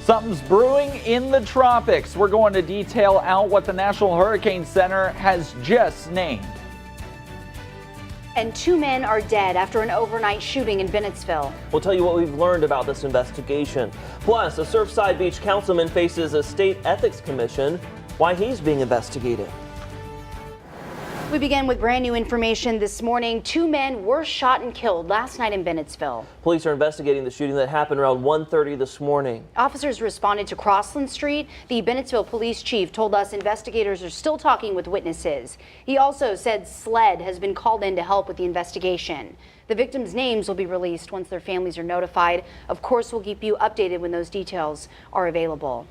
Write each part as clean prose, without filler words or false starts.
Something's brewing in the tropics. We're going to detail out what the National Hurricane Center has just named. And 2 men are dead after an overnight shooting in Bennettsville. We'll tell you what we've learned about this investigation. Plus, a Surfside Beach councilman faces a state ethics commission. Why he's being investigated. We begin with brand new information this morning. 2 men were shot and killed last night in Bennettsville. Police are investigating the shooting that happened around 1:30 this morning. Officers responded to Crossland Street. The Bennettsville police chief told us investigators are still talking with witnesses. He also said SLED has been called in to help with the investigation. The victims' names will be released once their families are notified. Of course, we'll keep you updated when those details are available.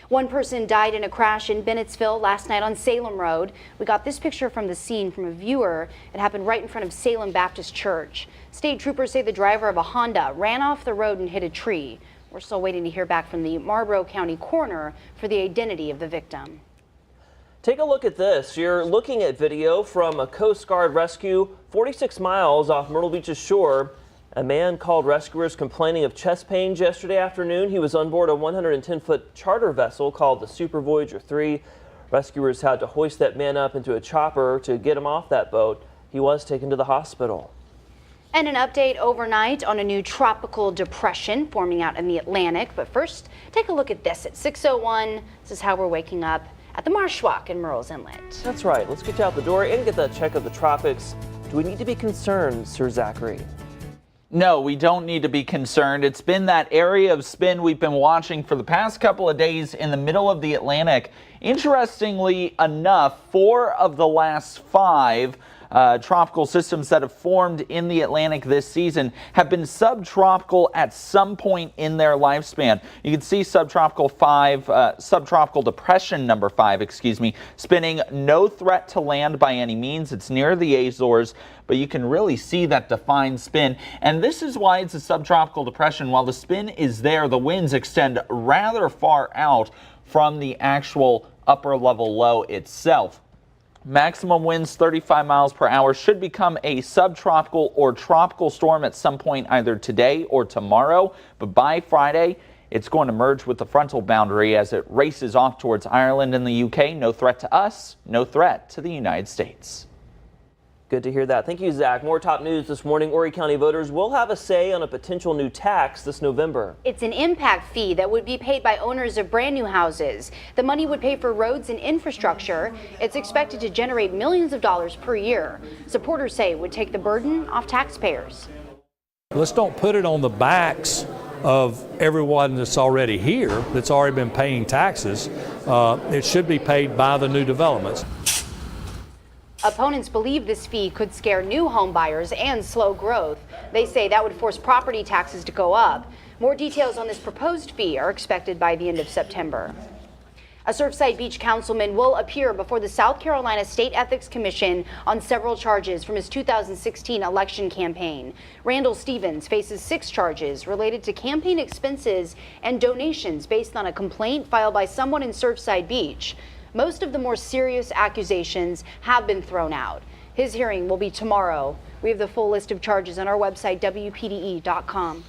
1 person died in a crash in Bennettsville last night on Salem Road. We got this picture from the scene from a viewer. It happened right in front of Salem Baptist Church. State troopers say the driver of a Honda ran off the road and hit a tree. We're still waiting to hear back from the Marlboro County coroner for the identity of the victim. Take a look at this. You're looking at video from a Coast Guard rescue 46 miles off Myrtle Beach's shore. A man called rescuers complaining of chest pains yesterday afternoon. He was on board a 110-foot charter vessel called the Super Voyager 3. Rescuers had to hoist that man up into a chopper to get him off that boat. He was taken to the hospital. And an update overnight on a new tropical depression forming out in the Atlantic. But first, take a look at this at 6:01. This is how we're waking up at the Marshwalk in Murrells Inlet. That's right. Let's get you out the door and get that check of the tropics. Do we need to be concerned, Sir Zachary? No, we don't need to be concerned. It's been that area of spin we've been watching for the past couple of days in the middle of the Atlantic. Interestingly enough, 4 of the last 5 tropical systems that have formed in the Atlantic this season have been subtropical at some point in their lifespan. You can see subtropical depression number 5, spinning, no threat to land by any means. It's near the Azores, but you can really see that defined spin. And this is why it's a subtropical depression. While the spin is there, the winds extend rather far out from the actual upper level low itself. Maximum winds 35 miles per hour, should become a subtropical or tropical storm at some point either today or tomorrow. But by Friday, it's going to merge with the frontal boundary as it races off towards Ireland and the UK. No threat to us, no threat to the United States. Good to hear that. Thank you, Zach. More top news this morning. Horry County voters will have a say on a potential new tax this November. It's an impact fee that would be paid by owners of brand new houses. The money would pay for roads and infrastructure. It's expected to generate millions of dollars per year. Supporters say it would take the burden off taxpayers. Let's don't put it on the backs of everyone that's already here, that's already been paying taxes. It should be paid by the new developments. Opponents believe this fee could scare new home buyers and slow growth. They say that would force property taxes to go up. More details on this proposed fee are expected by the end of September. A Surfside Beach councilman will appear before the South Carolina State Ethics Commission on several charges from his 2016 election campaign. Randall Stevens faces 6 charges related to campaign expenses and donations based on a complaint filed by someone in Surfside Beach. Most of the more serious accusations have been thrown out. His hearing will be tomorrow. We have the full list of charges on our website, WPDE.com.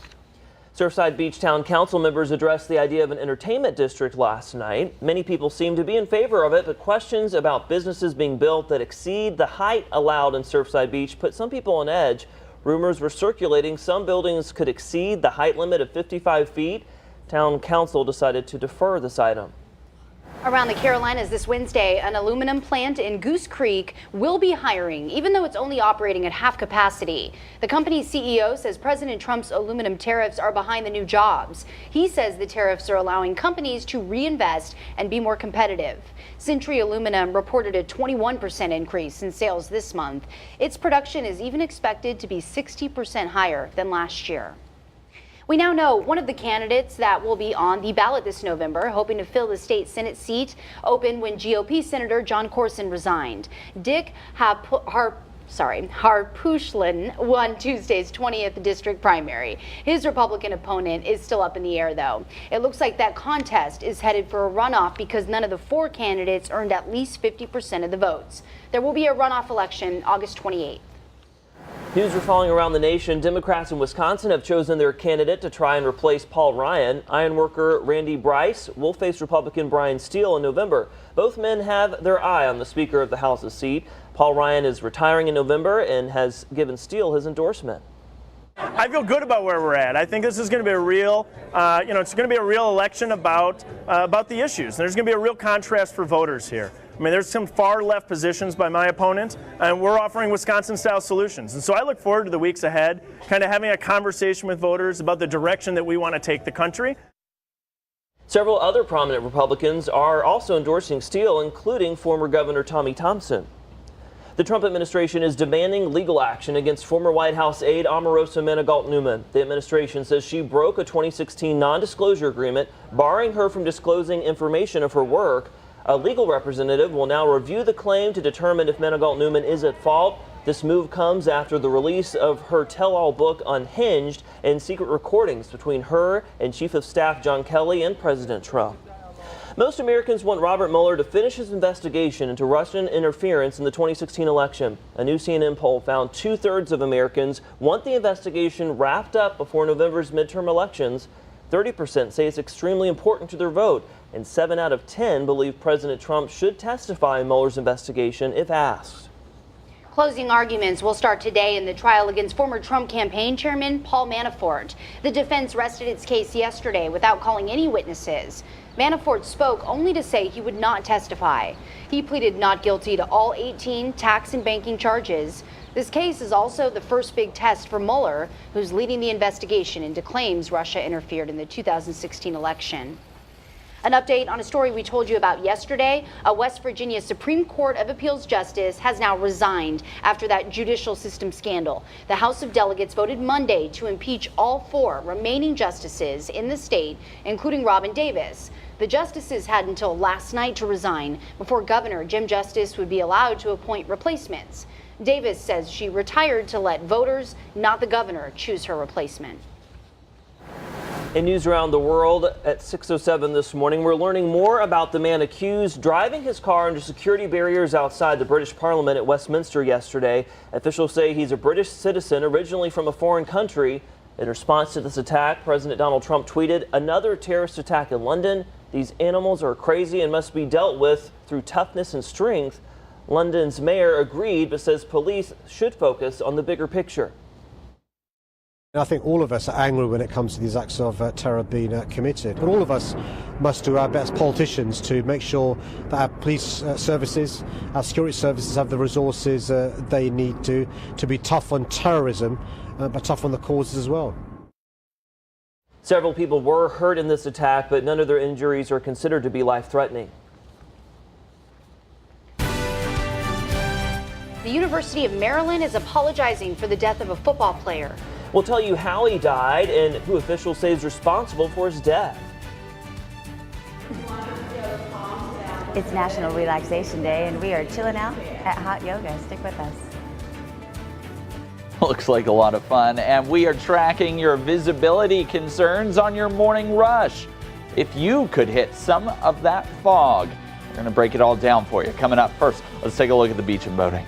Surfside Beach Town Council members addressed the idea of an entertainment district last night. Many people seem to be in favor of it, but questions about businesses being built that exceed the height allowed in Surfside Beach put some people on edge. Rumors were circulating some buildings could exceed the height limit of 55 feet. Town Council decided to defer this item. Around the Carolinas this Wednesday, an aluminum plant in Goose Creek will be hiring, even though it's only operating at half capacity. The company's CEO says President Trump's aluminum tariffs are behind the new jobs. He says the tariffs are allowing companies to reinvest and be more competitive. Century Aluminum reported a 21% increase in sales this month. Its production is even expected to be 60% higher than last year. We now know one of the candidates that will be on the ballot this November, hoping to fill the state Senate seat open when GOP Senator John Corson resigned. Dick Harpootlian won Tuesday's 20th district primary. His Republican opponent is still up in the air, though. It looks like that contest is headed for a runoff because none of the 4 candidates earned at least 50% of the votes. There will be a runoff election August 28th. News are falling around the nation. Democrats in Wisconsin have chosen their candidate to try and replace Paul Ryan. Ironworker Randy Bryce will face Republican Brian Steele in November. Both men have their eye on the Speaker of the House's seat. Paul Ryan is retiring in November and has given Steele his endorsement. I feel good about where we're at. I think this is going to be a real, it's going to be a real election about the issues. There's going to be a real contrast for voters here. I mean, there's some far left positions by my opponent, and we're offering Wisconsin-style solutions. And so I look forward to the weeks ahead, kind of having a conversation with voters about the direction that we want to take the country. Several other prominent Republicans are also endorsing Steele, including former Governor Tommy Thompson. The Trump administration is demanding legal action against former White House aide Omarosa Manigault Newman. The administration says she broke a 2016 non-disclosure agreement, barring her from disclosing information of her work. A legal representative will now review the claim to determine if Manigault Newman is at fault. This move comes after the release of her tell-all book Unhinged and secret recordings between her and Chief of Staff John Kelly and President Trump. Most Americans want Robert Mueller to finish his investigation into Russian interference in the 2016 election. A new CNN poll found 2/3 of Americans want the investigation wrapped up before November's midterm elections. 30% say it's extremely important to their vote, and 7 out of 10 believe President Trump should testify in Mueller's investigation if asked. Closing arguments will start today in the trial against former Trump campaign chairman Paul Manafort. The defense rested its case yesterday without calling any witnesses. Manafort spoke only to say he would not testify. He pleaded not guilty to all 18 tax and banking charges. This case is also the first big test for Mueller, who's leading the investigation into claims Russia interfered in the 2016 election. An update on a story we told you about yesterday. A West Virginia Supreme Court of Appeals justice has now resigned after that judicial system scandal. The House of Delegates voted Monday to impeach all 4 remaining justices in the state, including Robin Davis. The justices had until last night to resign before Governor Jim Justice would be allowed to appoint replacements. Davis says she retired to let voters, not the governor, choose her replacement. In news around the world at 6:07 this morning, we're learning more about the man accused driving his car under security barriers outside the British Parliament at Westminster yesterday. Officials say he's a British citizen originally from a foreign country. In response to this attack, President Donald Trump tweeted, "Another terrorist attack in London. These animals are crazy and must be dealt with through toughness and strength." London's mayor agreed, but says police should focus on the bigger picture. I think all of us are angry when it comes to these acts of terror being committed. But all of us must do our best, politicians, to make sure that our police services, our security services have the resources they need to be tough on terrorism, but tough on the causes as well. Several people were hurt in this attack, but none of their injuries are considered to be life-threatening. The University of Maryland is apologizing for the death of a football player. We'll tell you how he died and who officials say is responsible for his death. It's National Relaxation Day, and we are chilling out at Hot Yoga. Stick with us. Looks like a lot of fun, and we are tracking your visibility concerns on your morning rush. If you could hit some of that fog, we're going to break it all down for you. Coming up first, let's take a look at the beach and boating.